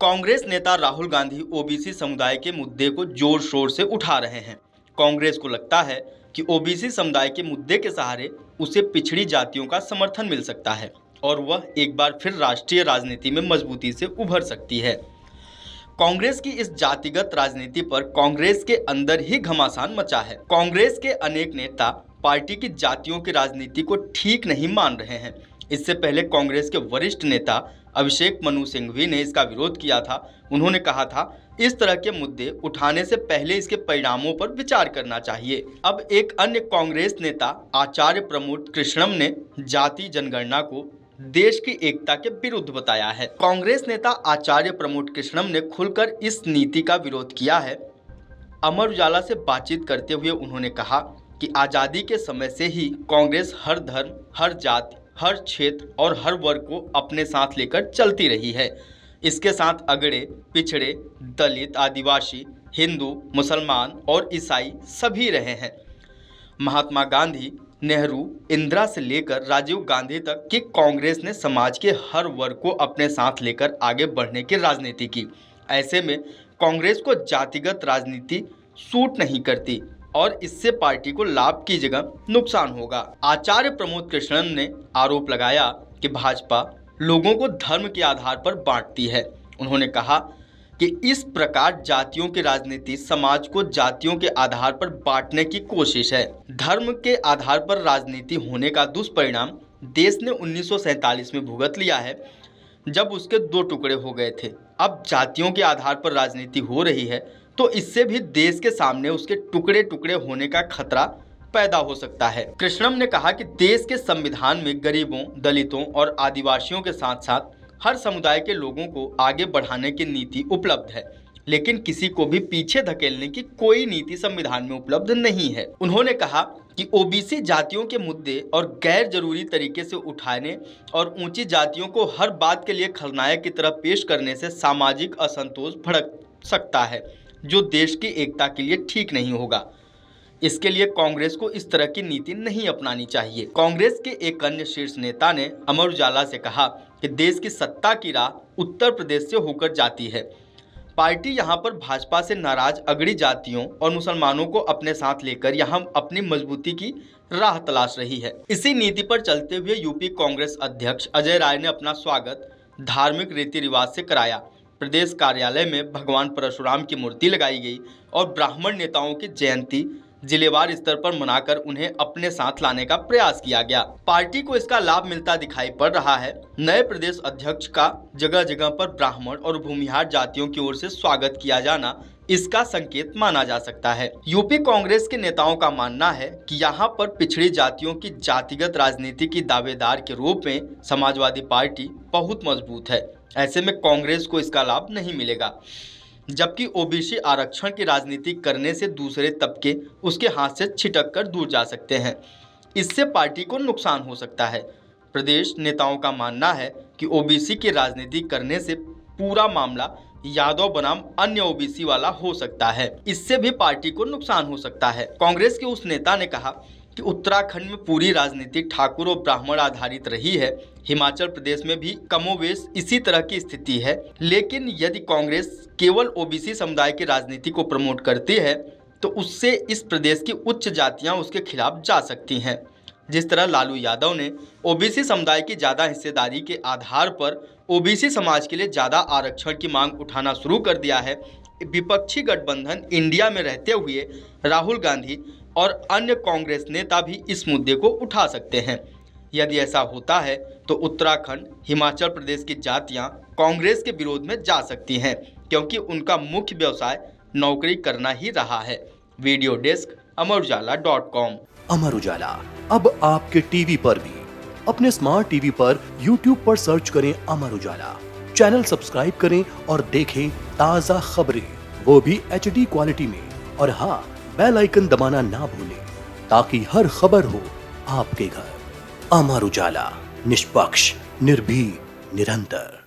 कांग्रेस नेता राहुल गांधी ओबीसी समुदाय के मुद्दे को जोर शोर से उठा रहे हैं। कांग्रेस को लगता है कि ओबीसी समुदाय के मुद्दे के सहारे उसे पिछड़ी जातियों का समर्थन मिल सकता है और वह एक बार फिर राष्ट्रीय राजनीति में मजबूती से उभर सकती है। कांग्रेस की इस जातिगत राजनीति पर कांग्रेस के अंदर ही घमासान मचा है। कांग्रेस के अनेक नेता पार्टी की जातियों की राजनीति को ठीक नहीं मान रहे हैं। इससे पहले कांग्रेस के वरिष्ठ नेता अभिषेक मनु सिंघवी ने इसका विरोध किया था। उन्होंने कहा था, इस तरह के मुद्दे उठाने से पहले इसके परिणामों पर विचार करना चाहिए। अब एक अन्य कांग्रेस नेता आचार्य प्रमोद कृष्णम ने जाति जनगणना को देश की एकता के विरुद्ध बताया है। कांग्रेस नेता आचार्य प्रमोद कृष्णम ने खुलकर इस नीति का विरोध किया है। अमर उजाला से बातचीत करते हुए उन्होंने कहा कि आज़ादी के समय से ही कांग्रेस हर धर्म, हर जाति, हर क्षेत्र और हर वर्ग को अपने साथ लेकर चलती रही है। इसके साथ अगड़े, पिछड़े, दलित, आदिवासी, हिंदू, मुसलमान और ईसाई सभी रहे हैं। महात्मा गांधी, नेहरू, इंदिरा से लेकर राजीव गांधी तक की कांग्रेस ने समाज के हर वर्ग को अपने साथ लेकर आगे बढ़ने की राजनीति की। ऐसे में कांग्रेस को जातिगत राजनीति सूट नहीं करती और इससे पार्टी को लाभ की जगह नुकसान होगा। आचार्य प्रमोद कृष्णन ने आरोप लगाया कि भाजपा लोगों को धर्म के आधार पर बांटती है। उन्होंने कहा कि इस प्रकार जातियों की राजनीति समाज को जातियों के आधार पर बांटने की कोशिश है। धर्म के आधार पर राजनीति होने का दुष्परिणाम देश ने 1947 में भुगत लिया है, जब उसके दो टुकड़े हो गए थे। अब जातियों के आधार पर राजनीति हो रही है तो इससे भी देश के सामने उसके टुकड़े टुकड़े होने का खतरा पैदा हो सकता है। कृष्णम ने कहा कि देश के संविधान में गरीबों, दलितों और आदिवासियों के साथ साथ हर समुदाय के लोगों को आगे बढ़ाने की नीति उपलब्ध है, लेकिन किसी को भी पीछे धकेलने की कोई नीति संविधान में उपलब्ध नहीं है। उन्होंने कहा कि ओबीसी जातियों के मुद्दे और गैर जरूरी तरीके से उठाने और ऊंची जातियों को हर बात के लिए खलनायक की तरह पेश करने से सामाजिक असंतोष भड़क सकता है, जो देश की एकता के लिए ठीक नहीं होगा। इसके लिए कांग्रेस को इस तरह की नीति नहीं अपनानी चाहिए। कांग्रेस के एक अन्य शीर्ष नेता ने अमर उजाला से कहा कि देश की सत्ता की राह उत्तर प्रदेश से होकर जाती है। पार्टी यहां पर भाजपा से नाराज अगड़ी जातियों और मुसलमानों को अपने साथ लेकर यहां अपनी मजबूती की राह तलाश रही है। इसी नीति पर चलते हुए यूपी कांग्रेस अध्यक्ष अजय राय ने अपना स्वागत धार्मिक रीति रिवाज से कराया। प्रदेश कार्यालय में भगवान परशुराम की मूर्ति लगाई गई और ब्राह्मण नेताओं की जयंती जिलेवार स्तर पर मनाकर उन्हें अपने साथ लाने का प्रयास किया गया। पार्टी को इसका लाभ मिलता दिखाई पड़ रहा है। नए प्रदेश अध्यक्ष का जगह जगह पर ब्राह्मण और भूमिहार जातियों की ओर से स्वागत किया जाना इसका संकेत माना जा सकता है। यूपी कांग्रेस के नेताओं का मानना है कि यहाँ पर पिछड़ी जातियों की जातिगत राजनीति की दावेदार के रूप में समाजवादी पार्टी बहुत मजबूत है। ऐसे में कांग्रेस को इसका लाभ नहीं मिलेगा, जबकि ओबीसी आरक्षण की राजनीति करने से दूसरे तबके उसके हाथ से छिटक कर दूर जा सकते हैं। इससे पार्टी को नुकसान हो सकता है। प्रदेश नेताओं का मानना है कि ओबीसी की राजनीति करने से पूरा मामला यादव बनाम अन्य ओबीसी वाला हो सकता है। इससे भी पार्टी को नुकसान हो सकता है। कांग्रेस के उस नेता ने कहा कि उत्तराखंड में पूरी राजनीति ठाकुर और ब्राह्मण आधारित रही है। हिमाचल प्रदेश में भी कमोवेश इसी तरह की स्थिति है। लेकिन यदि कांग्रेस केवल ओबीसी समुदाय की राजनीति को प्रमोट करती है तो उससे इस प्रदेश की उच्च जातियां उसके खिलाफ जा सकती हैं। जिस तरह लालू यादव ने ओबीसी समुदाय की ज़्यादा हिस्सेदारी के आधार पर ओबीसी समाज के लिए ज़्यादा आरक्षण की मांग उठाना शुरू कर दिया है, विपक्षी गठबंधन इंडिया में रहते हुए राहुल गांधी और अन्य कांग्रेस नेता भी इस मुद्दे को उठा सकते हैं। यदि ऐसा होता है तो उत्तराखंड, हिमाचल प्रदेश की जातियां कांग्रेस के विरोध में जा सकती हैं, क्योंकि उनका मुख्य व्यवसाय नौकरी करना ही रहा है। Video desk अमरउजाला.com। अमर उजाला अब आपके टीवी पर भी। अपने स्मार्ट टीवी पर यूट्यूब पर सर्च करें अमर उजाला, चैनल सब्सक्राइब करें और देखें ताज़ा खबरें, वो भी HD क्वालिटी में। और हाँ, बेल आइकन दबाना ना भूलें ताकि हर खबर हो आपके घर। अमर उजाला, निष्पक्ष, निर्भीक, निरंतर।